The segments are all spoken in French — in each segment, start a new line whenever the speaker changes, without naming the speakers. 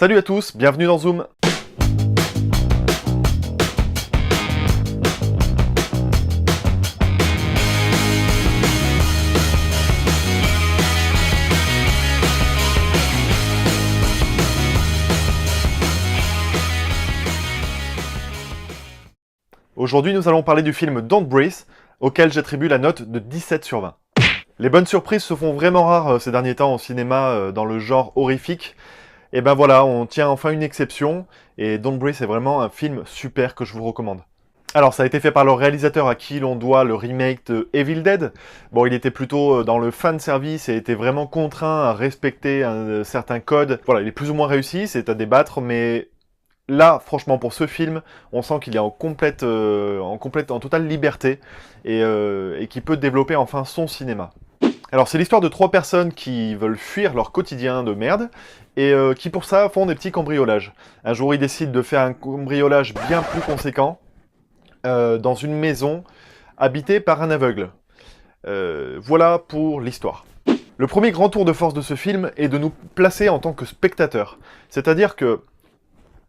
Salut à tous, bienvenue dans Zoom. Aujourd'hui, nous allons parler du film Don't Breathe, auquel j'attribue la note de 17 sur 20. Les bonnes surprises se font vraiment rares ces derniers temps au cinéma dans le genre horrifique. Et ben voilà, on tient enfin une exception, et Don't Breathe est vraiment un film super que je vous recommande. Alors, ça a été fait par le réalisateur à qui l'on doit le remake de Evil Dead. Bon, il était plutôt dans le fan service et était vraiment contraint à respecter un certain code. Voilà, il est plus ou moins réussi, c'est à débattre, mais là, franchement, pour ce film, on sent qu'il est en totale liberté et qu'il peut développer enfin son cinéma. Alors, c'est l'histoire de 3 personnes qui veulent fuir leur quotidien de merde et qui, pour ça, font des petits cambriolages. Un jour, ils décident de faire un cambriolage bien plus conséquent dans une maison habitée par un aveugle. Voilà pour l'histoire. Le premier grand tour de force de ce film est de nous placer en tant que spectateurs. C'est-à-dire que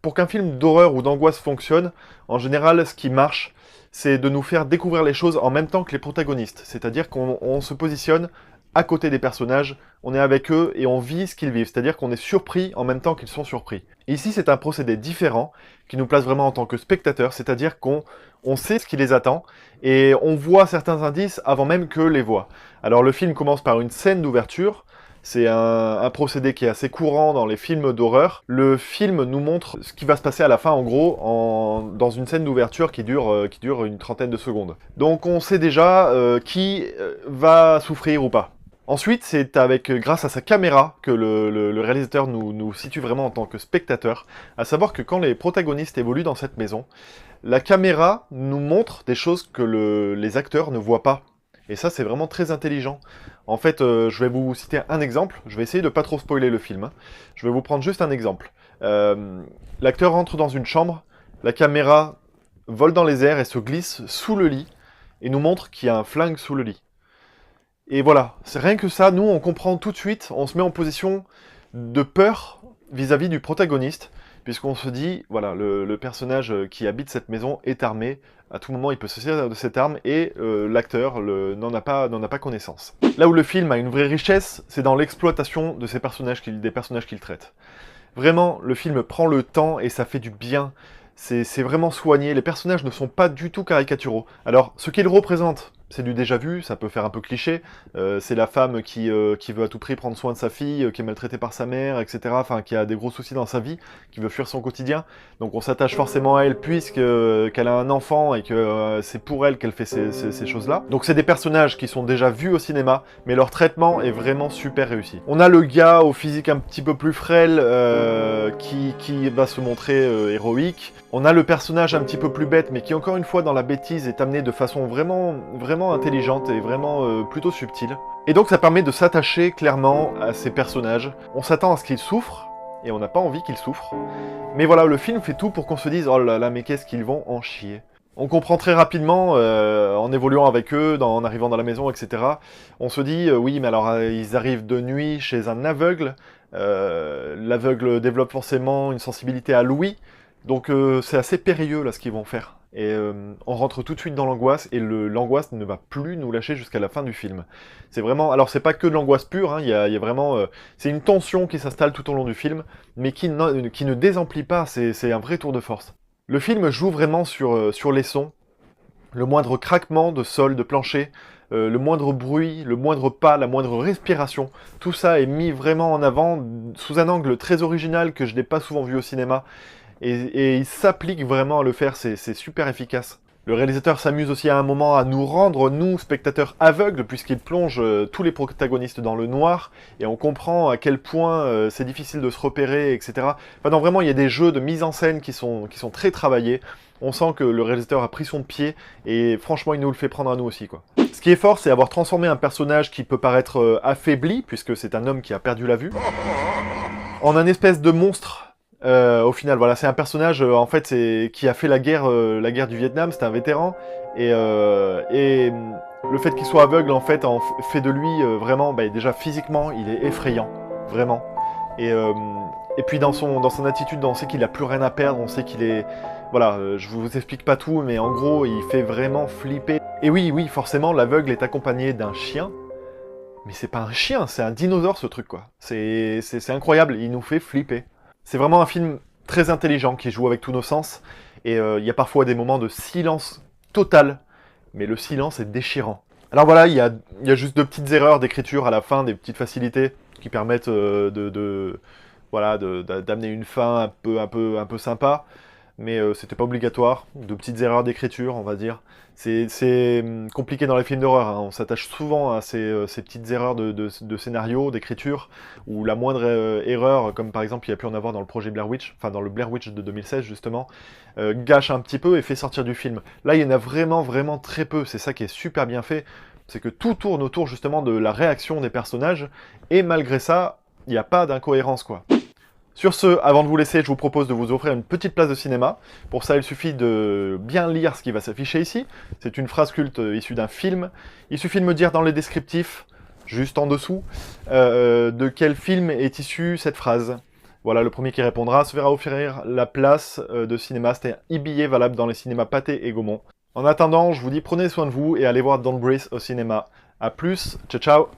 pour qu'un film d'horreur ou d'angoisse fonctionne, en général, ce qui marche, c'est de nous faire découvrir les choses en même temps que les protagonistes. C'est-à-dire qu'on se positionne à côté des personnages, on est avec eux et on vit ce qu'ils vivent. C'est-à-dire qu'on est surpris en même temps qu'ils sont surpris. Et ici, c'est un procédé différent qui nous place vraiment en tant que spectateurs, c'est-à-dire qu'on sait ce qui les attend et on voit certains indices avant même que les voit. Alors le film commence par une scène d'ouverture. C'est un procédé qui est assez courant dans les films d'horreur. Le film nous montre ce qui va se passer à la fin, en gros, dans une scène d'ouverture qui dure une trentaine de secondes. Donc on sait déjà qui va souffrir ou pas. Ensuite, c'est grâce à sa caméra que le réalisateur nous situe vraiment en tant que spectateur, à savoir que quand les protagonistes évoluent dans cette maison, la caméra nous montre des choses que les acteurs ne voient pas. Et ça, c'est vraiment très intelligent. En fait, je vais vous citer un exemple. Je vais essayer de pas trop spoiler le film. Je vais vous prendre juste un exemple. L'acteur entre dans une chambre, la caméra vole dans les airs et se glisse sous le lit, et nous montre qu'il y a un flingue sous le lit. Et voilà, c'est rien que ça, nous, on comprend tout de suite, on se met en position de peur vis-à-vis du protagoniste, puisqu'on se dit, voilà, le personnage qui habite cette maison est armé, à tout moment il peut se servir de cette arme, et l'acteur n'en a pas connaissance. Là où le film a une vraie richesse, c'est dans l'exploitation de des personnages qu'il traite. Vraiment, le film prend le temps et ça fait du bien. C'est vraiment soigné, les personnages ne sont pas du tout caricaturaux. Alors, ce qu'ils représentent, c'est du déjà vu, ça peut faire un peu cliché. C'est la femme qui veut à tout prix prendre soin de sa fille, qui est maltraitée par sa mère, etc. Enfin, qui a des gros soucis dans sa vie, qui veut fuir son quotidien. Donc on s'attache forcément à elle qu'elle a un enfant et que c'est pour elle qu'elle fait ces choses-là. Donc c'est des personnages qui sont déjà vus au cinéma, mais leur traitement est vraiment super réussi. On a le gars au physique un petit peu plus frêle qui va se montrer héroïque. On a le personnage un petit peu plus bête, mais qui encore une fois dans la bêtise est amené de façon vraiment intelligente et vraiment plutôt subtile. Et donc ça permet de s'attacher clairement à ces personnages. On s'attend à ce qu'ils souffrent, et on n'a pas envie qu'ils souffrent. Mais voilà, le film fait tout pour qu'on se dise « Oh là là, mais qu'est-ce qu'ils vont en chier ?» On comprend très rapidement, en évoluant avec eux, en arrivant dans la maison, etc. On se dit oui, mais alors ils arrivent de nuit chez un aveugle. L'aveugle développe forcément une sensibilité à l'ouïe. Donc c'est assez périlleux là ce qu'ils vont faire. Et on rentre tout de suite dans l'angoisse, et l'angoisse ne va plus nous lâcher jusqu'à la fin du film. C'est vraiment... Alors c'est pas que de l'angoisse pure, hein, y a vraiment... c'est une tension qui s'installe tout au long du film, mais qui ne désemplit pas, c'est un vrai tour de force. Le film joue vraiment sur les sons. Le moindre craquement de sol, de plancher, le moindre bruit, le moindre pas, la moindre respiration, tout ça est mis vraiment en avant sous un angle très original que je n'ai pas souvent vu au cinéma. Et il s'applique vraiment à le faire, c'est super efficace. Le réalisateur s'amuse aussi à un moment à nous rendre, nous, spectateurs aveugles, puisqu'il plonge tous les protagonistes dans le noir, et on comprend à quel point c'est difficile de se repérer, etc. Enfin non, vraiment, il y a des jeux de mise en scène qui sont très travaillés. On sent que le réalisateur a pris son pied, et franchement, il nous le fait prendre à nous aussi, quoi. Ce qui est fort, c'est avoir transformé un personnage qui peut paraître affaibli, puisque c'est un homme qui a perdu la vue, en un espèce de monstre. Au final, voilà, c'est un personnage en fait qui a fait la guerre du Vietnam, c'est un vétéran, et le fait qu'il soit aveugle en fait fait de lui vraiment, déjà physiquement, il est effrayant, vraiment. Et Et puis dans son attitude, on sait qu'il a plus rien à perdre, on sait qu'il est... Voilà, je vous explique pas tout, mais en gros, il fait vraiment flipper. Et oui, forcément, l'aveugle est accompagné d'un chien, mais c'est pas un chien, c'est un dinosaure ce truc, quoi. C'est incroyable, il nous fait flipper. C'est vraiment un film très intelligent, qui joue avec tous nos sens, et il y a parfois des moments de silence total, mais le silence est déchirant. Alors voilà, il y a juste 2 petites erreurs d'écriture à la fin, des petites facilités, qui permettent voilà, d'amener une fin un peu sympa, mais c'était pas obligatoire. 2 petites erreurs d'écriture, on va dire. C'est compliqué dans les films d'horreur, hein. On s'attache souvent à ces petites erreurs de scénario, d'écriture, ou la moindre erreur, comme par exemple il y a pu en avoir dans le projet Blair Witch, enfin dans le Blair Witch de 2016 justement, gâche un petit peu et fait sortir du film. Là, il y en a vraiment très peu, c'est ça qui est super bien fait, c'est que tout tourne autour justement de la réaction des personnages, et malgré ça, il n'y a pas d'incohérence, quoi. Sur ce, avant de vous laisser, je vous propose de vous offrir une petite place de cinéma. Pour ça, il suffit de bien lire ce qui va s'afficher ici. C'est une phrase culte issue d'un film. Il suffit de me dire dans les descriptifs, juste en dessous, de quel film est issue cette phrase. Voilà, le premier qui répondra se verra offrir la place de cinéma. C'était un e-billet valable dans les cinémas Pathé et Gaumont. En attendant, je vous dis prenez soin de vous et allez voir Don't Breathe au cinéma. A plus, ciao ciao.